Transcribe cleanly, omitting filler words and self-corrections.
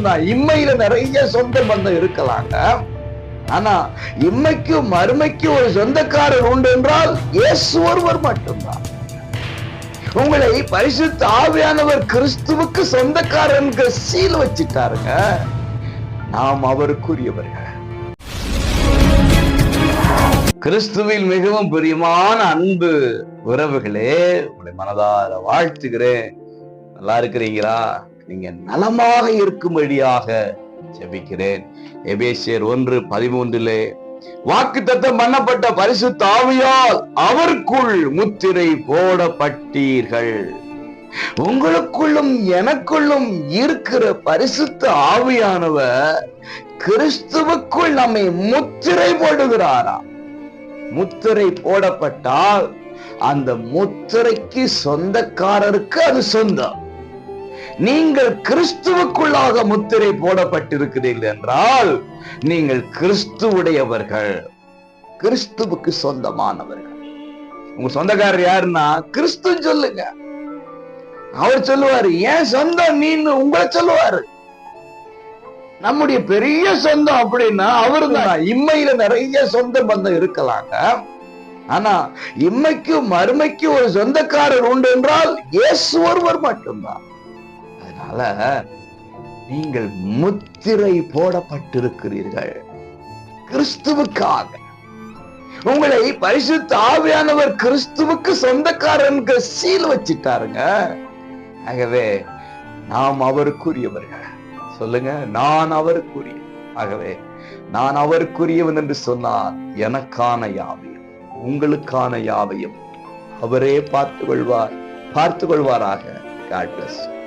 அவருக்கும் தான். இம்மையில நிறைய சொந்த பந்தம் இருக்கலாங்க. ஆனா இம்மைக்கும் மறுமைக்கும் ஒரு சொந்தக்காரர் உண்டு என்றால் இயேசு ஒருவர் மட்டும்தான். உங்களை பரிசுத்த ஆவியானவர் கிறிஸ்துவுக்கு சொந்தக்காரன் சீல் வச்சிட்டாருங்க. நாம் அவருக்குரியவர்கள். கிறிஸ்துவில் மிகவும் பிரியமான அன்பு உறவுகளே, உங்களை மனதார வாழ்த்துகிறேன். நல்லா இருக்கிறீங்களா? நீங்க நலமாக இருக்கும்படியாக ஜெபிக்கிறேன். எபேசியர் 1:13 வாக்குத்தத்தம் பண்ணப்பட்ட பரிசுத்த ஆவியால் அவருக்குள் முத்திரை போடப்பட்டீர்கள். உங்களுக்குள்ளும் எனக்குள்ளும் இருக்கிற பரிசுத்த ஆவியானவர் கிறிஸ்துவுக்குள் நம்மை முத்திரை போடுகிறாரா? முத்திரை போடப்பட்டால் அந்த முத்திரைக்கு சொந்தக்காரருக்கு அது சொந்தம். நீங்கள் கிறிஸ்துவுக்குள்ளாக முத்திரை போடப்பட்டிருக்கிறீர்கள் என்றால் நீங்கள் கிறிஸ்துவுடையவர்கள், கிறிஸ்துவுக்கு சொந்தமானவர்கள். உங்க சொந்தக்காரர் யாருன்னா கிறிஸ்து சொல்லுங்க. அவர் சொல்லுவாரு, ஏன் சொந்தம் நீன்னு உங்களை சொல்லுவாரு. நம்முடைய பெரிய சொந்தம் அப்படின்னா அவரு தான். இம்மையில நிறைய சொந்த பந்தம் இருக்கலாங்க. ஆனா இம்மைக்கும் மறுமைக்கும் ஒரு சொந்தக்காரர் உண்டு என்றால் இயேசு ஒருவர் மட்டும்தான். அதனால நீங்கள் முத்திரை போடப்பட்டிருக்கிறீர்கள் கிறிஸ்துவுக்காக. உங்களை பரிசுத்த ஆவியானவர் கிறிஸ்துவுக்கு சொந்தக்காரன் சீல் வச்சிட்டாருங்க. ஆகவே நாம் அவருக்குரியவர்கள். சொல்லுங்க, நான் அவருக்குரிய. ஆகவே நான் அவருக்குரியவன் என்று சொன்னார் எனக்கான யாவையும் உங்களுக்கான யாவையும் அவரே பார்த்துக் கொள்வாராக. God bless you.